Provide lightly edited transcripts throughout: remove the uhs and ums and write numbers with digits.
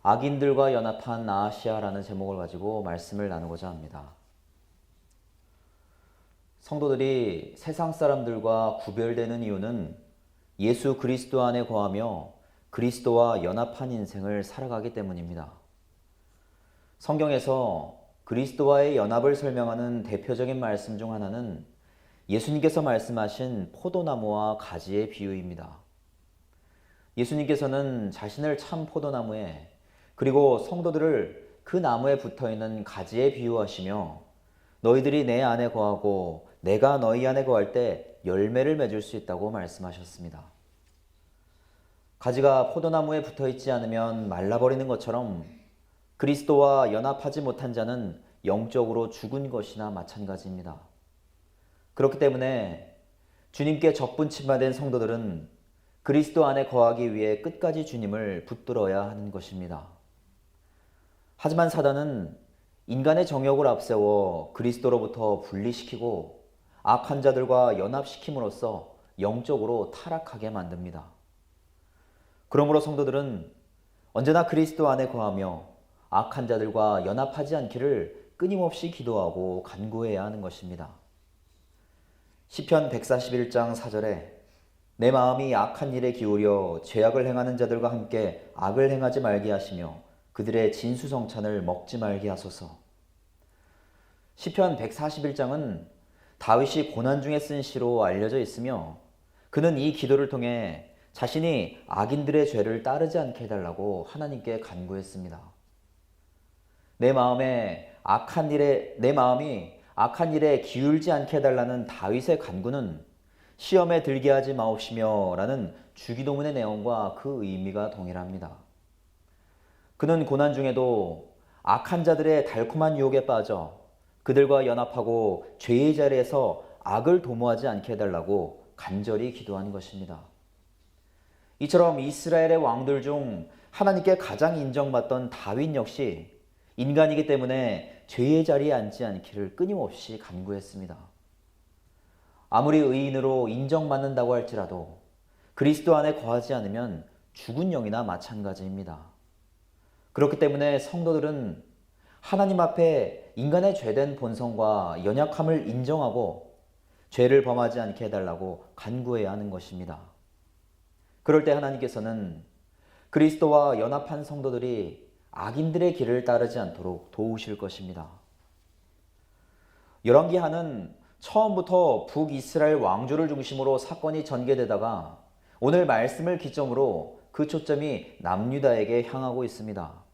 악인들과 연합한 아하시아라는 제목을 가지고 말씀을 나누고자 합니다. 성도들이 세상 사람들과 구별되는 이유는 예수 그리스도 안에 거하며 그리스도와 연합한 인생을 살아가기 때문입니다. 성경에서 그리스도와의 연합을 설명하는 대표적인 말씀 중 하나는 예수님께서 말씀하신 포도나무와 가지의 비유입니다. 예수님께서는 자신을 참 포도나무에 그리고 성도들을 그 나무에 붙어있는 가지에 비유하시며 너희들이 내 안에 거하고 내가 너희 안에 거할 때 열매를 맺을 수 있다고 말씀하셨습니다. 가지가 포도나무에 붙어있지 않으면 말라버리는 것처럼 그리스도와 연합하지 못한 자는 영적으로 죽은 것이나 마찬가지입니다. 그렇기 때문에 주님께 적분침받은 성도들은 그리스도 안에 거하기 위해 끝까지 주님을 붙들어야 하는 것입니다. 하지만 사단은 인간의 정욕을 앞세워 그리스도로부터 분리시키고 악한 자들과 연합시킴으로써 영적으로 타락하게 만듭니다. 그러므로 성도들은 언제나 그리스도 안에 거하며 악한 자들과 연합하지 않기를 끊임없이 기도하고 간구해야 하는 것입니다. 시편 141장 4절에 내 마음이 악한 일에 기울여 죄악을 행하는 자들과 함께 악을 행하지 말게 하시며 그들의 진수성찬을 먹지 말게 하소서. 시편 141장은 다윗이 고난 중에 쓴 시로 알려져 있으며 그는 이 기도를 통해 자신이 악인들의 죄를 따르지 않게 해달라고 하나님께 간구했습니다. 내 마음이 악한 일에 기울지 않게 해달라는 다윗의 간구는 시험에 들게 하지 마옵시며 라는 주기도문의 내용과 그 의미가 동일합니다. 그는 고난 중에도 악한 자들의 달콤한 유혹에 빠져 그들과 연합하고 죄의 자리에서 악을 도모하지 않게 해달라고 간절히 기도한 것입니다. 이처럼 이스라엘의 왕들 중 하나님께 가장 인정받던 다윗 역시 인간이기 때문에 죄의 자리에 앉지 않기를 끊임없이 간구했습니다. 아무리 의인으로 인정받는다고 할지라도 그리스도 안에 거하지 않으면 죽은 영이나 마찬가지입니다. 그렇기 때문에 성도들은 하나님 앞에 인간의 죄된 본성과 연약함을 인정하고 죄를 범하지 않게 해달라고 간구해야 하는 것입니다. 그럴 때 하나님께서는 그리스도와 연합한 성도들이 악인들의 길을 따르지 않도록 도우실 것입니다. 열왕기하는 처음부터 북이스라엘 왕조를 중심으로 사건이 전개되다가 오늘 말씀을 기점으로 그 초점이 남유다에게 향하고 있습니다.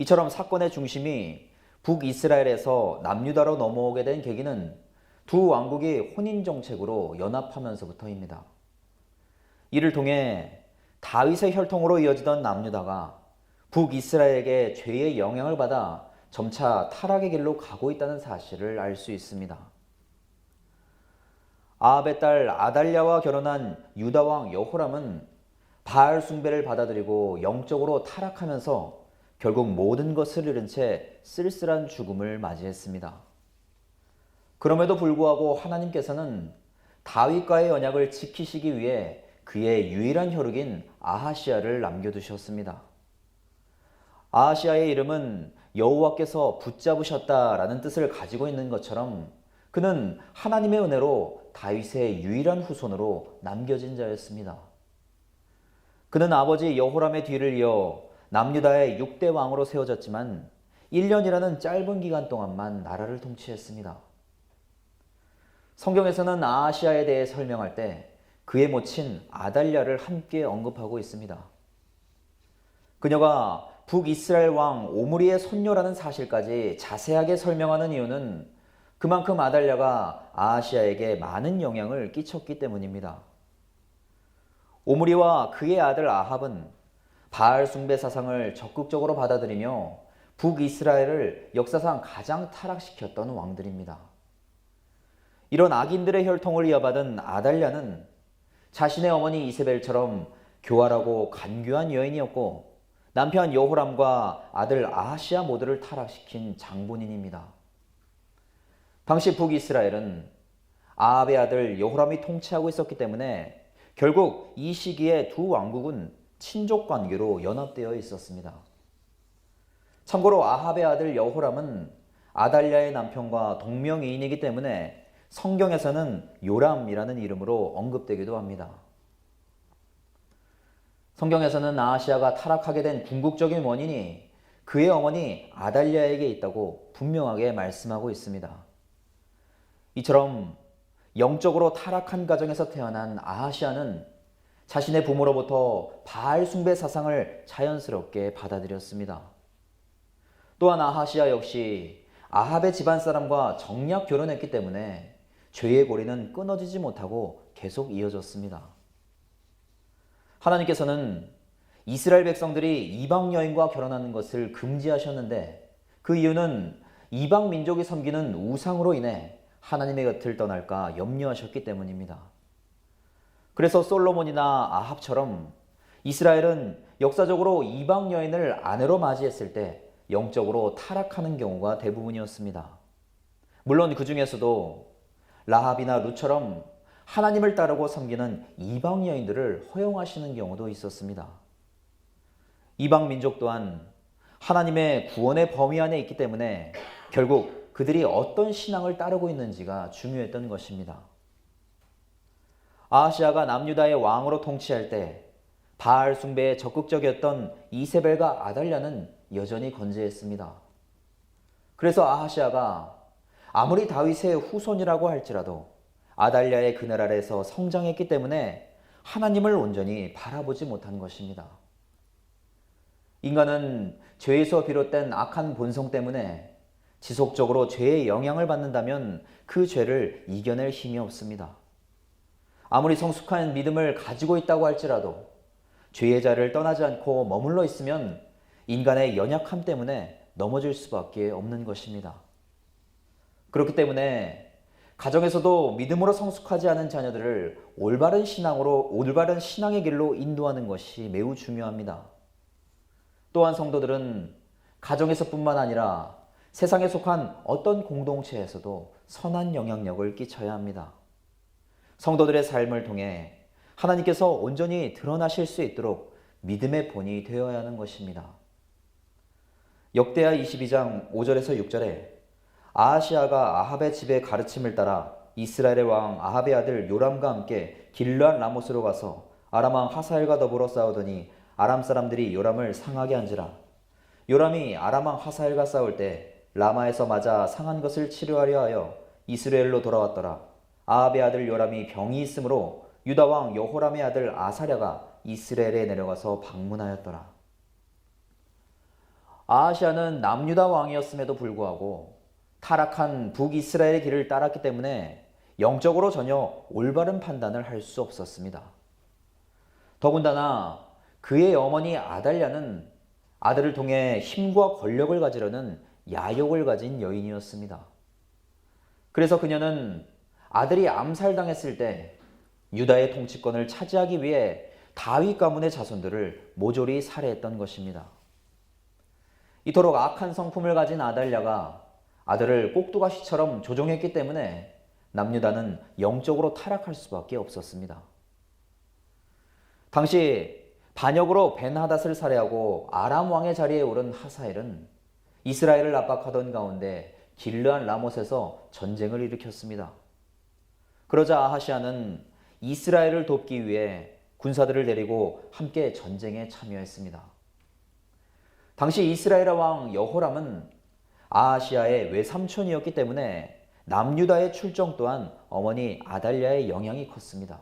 이처럼 사건의 중심이 북이스라엘에서 남유다로 넘어오게 된 계기는 두 왕국이 혼인정책으로 연합하면서부터입니다. 이를 통해 다윗의 혈통으로 이어지던 남유다가 북이스라엘에게 죄의 영향을 받아 점차 타락의 길로 가고 있다는 사실을 알 수 있습니다. 아합의 딸 아달랴와 결혼한 유다왕 여호람은 바알 숭배를 받아들이고 영적으로 타락하면서 결국 모든 것을 잃은 채 쓸쓸한 죽음을 맞이했습니다. 그럼에도 불구하고 하나님께서는 다윗과의 언약을 지키시기 위해 그의 유일한 혈육인 아하시아를 남겨두셨습니다. 아하시아의 이름은 여호와께서 붙잡으셨다라는 뜻을 가지고 있는 것처럼 그는 하나님의 은혜로 다윗의 유일한 후손으로 남겨진 자였습니다. 그는 아버지 여호람의 뒤를 이어 남유다의 6대 왕으로 세워졌지만 1년이라는 짧은 기간 동안만 나라를 통치했습니다. 성경에서는 아하시아에 대해 설명할 때 그의 모친 아달랴를 함께 언급하고 있습니다. 그녀가 북이스라엘 왕 오므리의 손녀라는 사실까지 자세하게 설명하는 이유는 그만큼 아달랴가 아하시아에게 많은 영향을 끼쳤기 때문입니다. 오므리와 그의 아들 아합은 바알 숭배 사상을 적극적으로 받아들이며 북이스라엘을 역사상 가장 타락시켰던 왕들입니다. 이런 악인들의 혈통을 이어받은 아달랴는 자신의 어머니 이세벨처럼 교활하고 간교한 여인이었고 남편 여호람과 아들 아하시아 모두를 타락시킨 장본인입니다. 당시 북이스라엘은 아합의 아들 여호람이 통치하고 있었기 때문에 결국 이 시기에 두 왕국은 친족 관계로 연합되어 있었습니다. 참고로 아합의 아들 여호람은 아달랴의 남편과 동명이인이기 때문에 성경에서는 요람이라는 이름으로 언급되기도 합니다. 성경에서는 아하시아가 타락하게 된 궁극적인 원인이 그의 어머니 아달랴에게 있다고 분명하게 말씀하고 있습니다. 이처럼 영적으로 타락한 가정에서 태어난 아하시아는 자신의 부모로부터 바알 숭배 사상을 자연스럽게 받아들였습니다. 또한 아하시아 역시 아합의 집안 사람과 정략 결혼했기 때문에 죄의 고리는 끊어지지 못하고 계속 이어졌습니다. 하나님께서는 이스라엘 백성들이 이방 여인과 결혼하는 것을 금지하셨는데 그 이유는 이방 민족이 섬기는 우상으로 인해 하나님의 곁을 떠날까 염려하셨기 때문입니다. 그래서 솔로몬이나 아합처럼 이스라엘은 역사적으로 이방 여인을 아내로 맞이했을 때 영적으로 타락하는 경우가 대부분이었습니다. 물론 그 중에서도 라합이나 룻처럼 하나님을 따르고 섬기는 이방 여인들을 허용하시는 경우도 있었습니다. 이방 민족 또한 하나님의 구원의 범위 안에 있기 때문에 결국 그들이 어떤 신앙을 따르고 있는지가 중요했던 것입니다. 아하시아가 남유다의 왕으로 통치할 때 바알 숭배에 적극적이었던 이세벨과 아달랴는 여전히 건재했습니다. 그래서 아하시아가 아무리 다윗의 후손이라고 할지라도 아달랴의 그늘 아래에서 성장했기 때문에 하나님을 온전히 바라보지 못한 것입니다. 인간은 죄에서 비롯된 악한 본성 때문에 지속적으로 죄의 영향을 받는다면 그 죄를 이겨낼 힘이 없습니다. 아무리 성숙한 믿음을 가지고 있다고 할지라도 죄의 자리를 떠나지 않고 머물러 있으면 인간의 연약함 때문에 넘어질 수밖에 없는 것입니다. 그렇기 때문에 가정에서도 믿음으로 성숙하지 않은 자녀들을 올바른 신앙의 길로 인도하는 것이 매우 중요합니다. 또한 성도들은 가정에서뿐만 아니라 세상에 속한 어떤 공동체에서도 선한 영향력을 끼쳐야 합니다. 성도들의 삶을 통해 하나님께서 온전히 드러나실 수 있도록 믿음의 본이 되어야 하는 것입니다. 역대하 22장 5절에서 6절에 아하시아가 아합의 집의 가르침을 따라 이스라엘의 왕 아합의 아들 요람과 함께 길르앗 라못으로 가서 아람 왕 하사엘과 더불어 싸우더니 아람 사람들이 요람을 상하게 한지라. 요람이 아람 왕 하사엘과 싸울 때 라마에서 맞아 상한 것을 치료하려 하여 이스라엘로 돌아왔더라. 아합의 아들 요람이 병이 있으므로 유다 왕 여호람의 아들 아사랴가 이스라엘에 내려가서 방문하였더라. 아하시아는 남유다 왕이었음에도 불구하고 타락한 북이스라엘의 길을 따랐기 때문에 영적으로 전혀 올바른 판단을 할 수 없었습니다. 더군다나 그의 어머니 아달랴는 아들을 통해 힘과 권력을 가지려는 야욕을 가진 여인이었습니다. 그래서 그녀는 아들이 암살당했을 때 유다의 통치권을 차지하기 위해 다윗 가문의 자손들을 모조리 살해했던 것입니다. 이토록 악한 성품을 가진 아달랴가 아들을 꼭두가시처럼 조종했기 때문에 남유다는 영적으로 타락할 수밖에 없었습니다. 당시 반역으로 벤하닷을 살해하고 아람 왕의 자리에 오른 하사엘은 이스라엘을 압박하던 가운데 길르앗 라못에서 전쟁을 일으켰습니다. 그러자 아하시아는 이스라엘을 돕기 위해 군사들을 데리고 함께 전쟁에 참여했습니다. 당시 이스라엘의 왕 여호람은 아하시아의 외삼촌이었기 때문에 남유다의 출정 또한 어머니 아달랴의 영향이 컸습니다.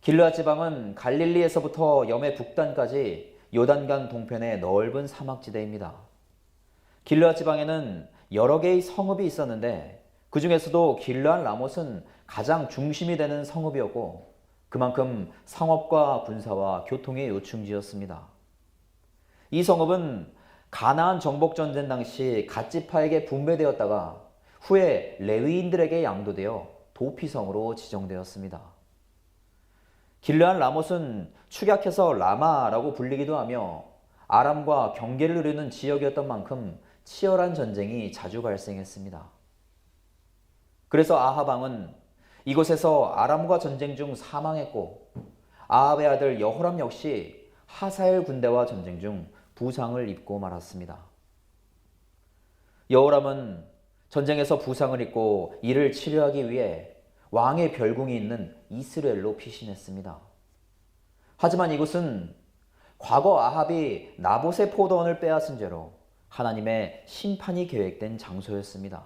길르앗 지방은 갈릴리에서부터 염해 북단까지 요단강 동편의 넓은 사막지대입니다. 길르앗 지방에는 여러 개의 성읍이 있었는데 그 중에서도 길르앗 라못은 가장 중심이 되는 성읍이었고 그만큼 상업과 군사와 교통의 요충지였습니다. 이 성읍은 가나안 정복 전쟁 당시 갓지파에게 분배되었다가 후에 레위인들에게 양도되어 도피성으로 지정되었습니다. 길르앗 라못은 축약해서 라마라고 불리기도 하며 아람과 경계를 이루는 지역이었던 만큼 치열한 전쟁이 자주 발생했습니다. 그래서 아합 왕은 이곳에서 아람과 전쟁 중 사망했고 아합의 아들 여호람 역시 하사엘 군대와 전쟁 중 부상을 입고 말았습니다. 여호람은 전쟁에서 부상을 입고 이를 치료하기 위해 왕의 별궁이 있는 이스라엘로 피신했습니다. 하지만 이곳은 과거 아합이 나봇의 포도원을 빼앗은 죄로 하나님의 심판이 계획된 장소였습니다.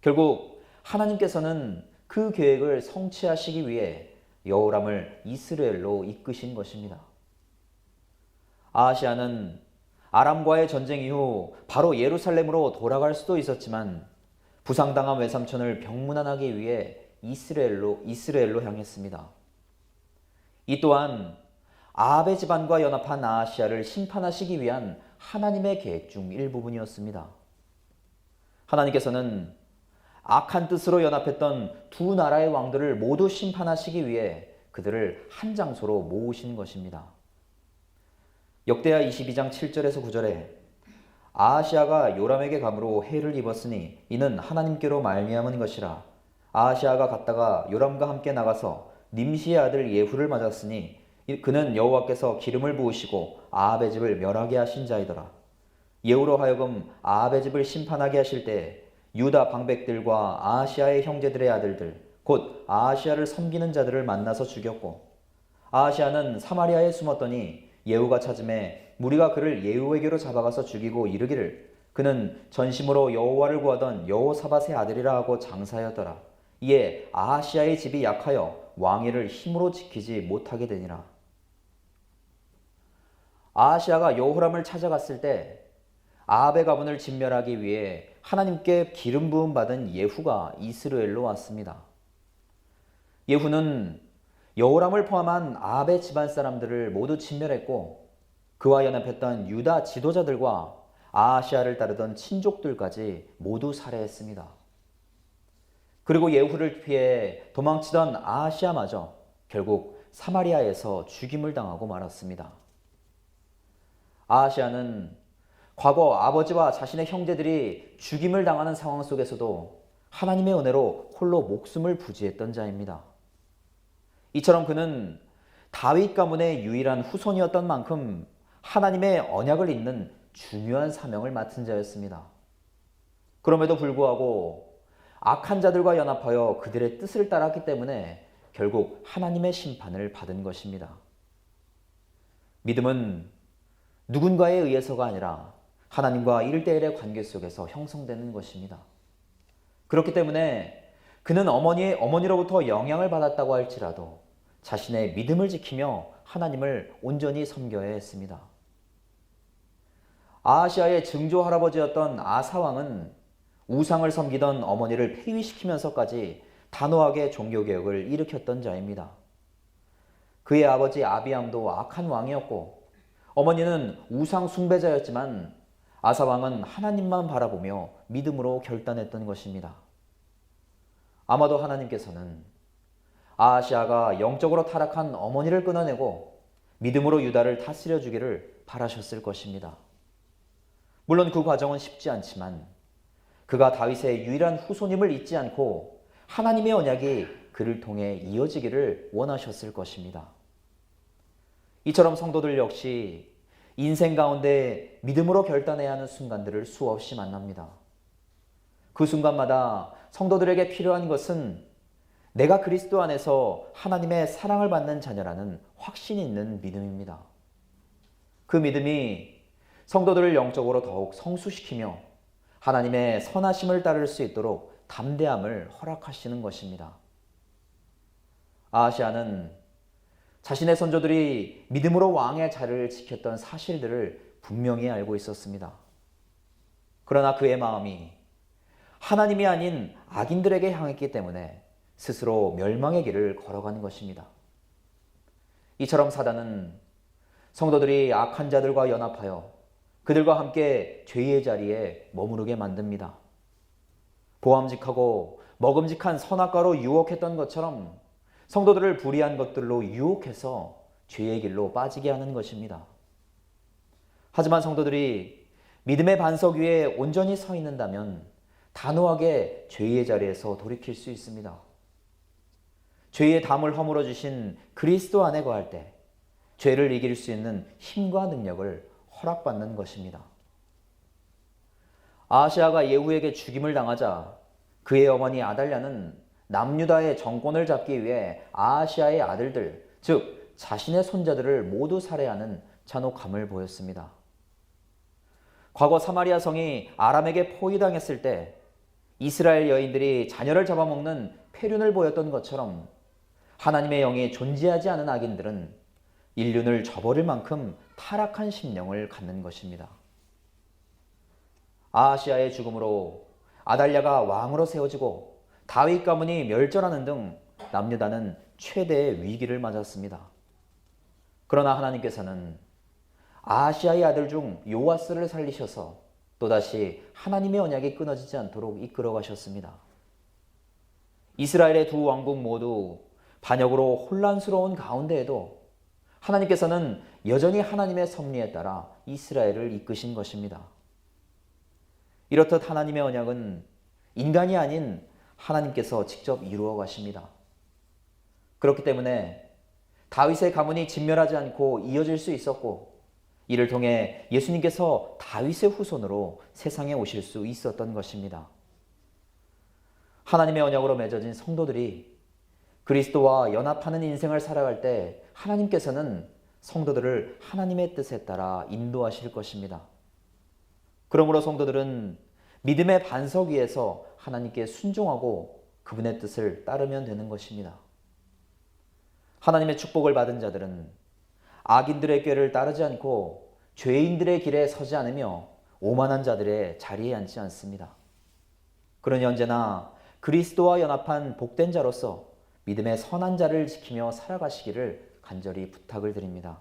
결국 하나님께서는 그 계획을 성취하시기 위해 여호람을 이스라엘로 이끄신 것입니다. 아하시아는 아람과의 전쟁 이후 바로 예루살렘으로 돌아갈 수도 있었지만 부상당한 외삼촌을 병문안하기 위해 이스라엘로 향했습니다. 이 또한 아합의 집안과 연합한 아하시아를 심판하시기 위한 하나님의 계획 중 일부분이었습니다. 하나님께서는 악한 뜻으로 연합했던 두 나라의 왕들을 모두 심판하시기 위해 그들을 한 장소로 모으신 것입니다. 역대하 22장 7절에서 9절에 아하시아가 요람에게 감으로 해를 입었으니 이는 하나님께로 말미암은 것이라. 아하시아가 갔다가 요람과 함께 나가서 님시의 아들 예후를 맞았으니 그는 여호와께서 기름을 부으시고 아합의 집을 멸하게 하신 자이더라. 예후로 하여금 아합의 집을 심판하게 하실 때 유다 방백들과 아하시아의 형제들의 아들들 곧 아하시아를 섬기는 자들을 만나서 죽였고 아하시아는 사마리아에 숨었더니 예후가 찾음에 무리가 그를 예후에게로 잡아가서 죽이고 이르기를 그는 전심으로 여호와를 구하던 여호사밧의 아들이라 하고 장사하였더라. 이에 아하시아의 집이 약하여 왕위를 힘으로 지키지 못하게 되니라. 아하시아가 여호람을 찾아갔을 때 아합의 가문을 진멸하기 위해 하나님께 기름 부음 받은 예후가 이스라엘로 왔습니다. 예후는 여호람을 포함한 아합의 집안 사람들을 모두 진멸했고 그와 연합했던 유다 지도자들과 아하시아를 따르던 친족들까지 모두 살해했습니다. 그리고 예후를 피해 도망치던 아하시아마저 결국 사마리아에서 죽임을 당하고 말았습니다. 아하시아는 과거 아버지와 자신의 형제들이 죽임을 당하는 상황 속에서도 하나님의 은혜로 홀로 목숨을 부지했던 자입니다. 이처럼 그는 다윗 가문의 유일한 후손이었던 만큼 하나님의 언약을 잇는 중요한 사명을 맡은 자였습니다. 그럼에도 불구하고 악한 자들과 연합하여 그들의 뜻을 따랐기 때문에 결국 하나님의 심판을 받은 것입니다. 믿음은 누군가에 의해서가 아니라 하나님과 1대1의 관계 속에서 형성되는 것입니다. 그렇기 때문에 그는 어머니로부터 영향을 받았다고 할지라도 자신의 믿음을 지키며 하나님을 온전히 섬겨야 했습니다. 아하시아의 증조 할아버지였던 아사왕은 우상을 섬기던 어머니를 폐위시키면서까지 단호하게 종교개혁을 일으켰던 자입니다. 그의 아버지 아비암도 악한 왕이었고 어머니는 우상 숭배자였지만 아사왕은 하나님만 바라보며 믿음으로 결단했던 것입니다. 아마도 하나님께서는 아하시아가 영적으로 타락한 어머니를 끊어내고 믿음으로 유다를 다스려 주기를 바라셨을 것입니다. 물론 그 과정은 쉽지 않지만 그가 다윗의 유일한 후손임을 잊지 않고 하나님의 언약이 그를 통해 이어지기를 원하셨을 것입니다. 이처럼 성도들 역시 인생 가운데 믿음으로 결단해야 하는 순간들을 수없이 만납니다. 그 순간마다 성도들에게 필요한 것은 내가 그리스도 안에서 하나님의 사랑을 받는 자녀라는 확신이 있는 믿음입니다. 그 믿음이 성도들을 영적으로 더욱 성수시키며 하나님의 선하심을 따를 수 있도록 담대함을 허락하시는 것입니다. 아하시아는 자신의 선조들이 믿음으로 왕의 자리를 지켰던 사실들을 분명히 알고 있었습니다. 그러나 그의 마음이 하나님이 아닌 악인들에게 향했기 때문에 스스로 멸망의 길을 걸어가는 것입니다. 이처럼 사단은 성도들이 악한 자들과 연합하여 그들과 함께 죄의 자리에 머무르게 만듭니다. 보암직하고 먹음직한 선악과로 유혹했던 것처럼 성도들을 불의한 것들로 유혹해서 죄의 길로 빠지게 하는 것입니다. 하지만 성도들이 믿음의 반석 위에 온전히 서 있는다면 단호하게 죄의 자리에서 돌이킬 수 있습니다. 죄의 담을 허물어 주신 그리스도 안에 거할 때 죄를 이길 수 있는 힘과 능력을 허락받는 것입니다. 아하시아가 예후에게 죽임을 당하자 그의 어머니 아달랴는 남유다의 정권을 잡기 위해 아하시아의 아들들, 즉 자신의 손자들을 모두 살해하는 잔혹함을 보였습니다. 과거 사마리아 성이 아람에게 포위당했을 때 이스라엘 여인들이 자녀를 잡아먹는 폐륜을 보였던 것처럼 하나님의 영이 존재하지 않은 악인들은 인륜을 저버릴 만큼 타락한 심령을 갖는 것입니다. 아하시아의 죽음으로 아달랴가 왕으로 세워지고 다윗 가문이 멸절하는 등 남유다는 최대의 위기를 맞았습니다. 그러나 하나님께서는 아하시아의 아들 중 요아스를 살리셔서 또다시 하나님의 언약이 끊어지지 않도록 이끌어 가셨습니다. 이스라엘의 두 왕국 모두 반역으로 혼란스러운 가운데에도 하나님께서는 여전히 하나님의 섭리에 따라 이스라엘을 이끄신 것입니다. 이렇듯 하나님의 언약은 인간이 아닌 하나님께서 직접 이루어 가십니다. 그렇기 때문에 다윗의 가문이 진멸하지 않고 이어질 수 있었고 이를 통해 예수님께서 다윗의 후손으로 세상에 오실 수 있었던 것입니다. 하나님의 언약으로 맺어진 성도들이 그리스도와 연합하는 인생을 살아갈 때 하나님께서는 성도들을 하나님의 뜻에 따라 인도하실 것입니다. 그러므로 성도들은 믿음의 반석 위에서 하나님께 순종하고 그분의 뜻을 따르면 되는 것입니다. 하나님의 축복을 받은 자들은 악인들의 꾀를 따르지 않고 죄인들의 길에 서지 않으며 오만한 자들의 자리에 앉지 않습니다. 그러니 언제나 그리스도와 연합한 복된 자로서 믿음의 선한 자를 지키며 살아가시기를 간절히 부탁을 드립니다.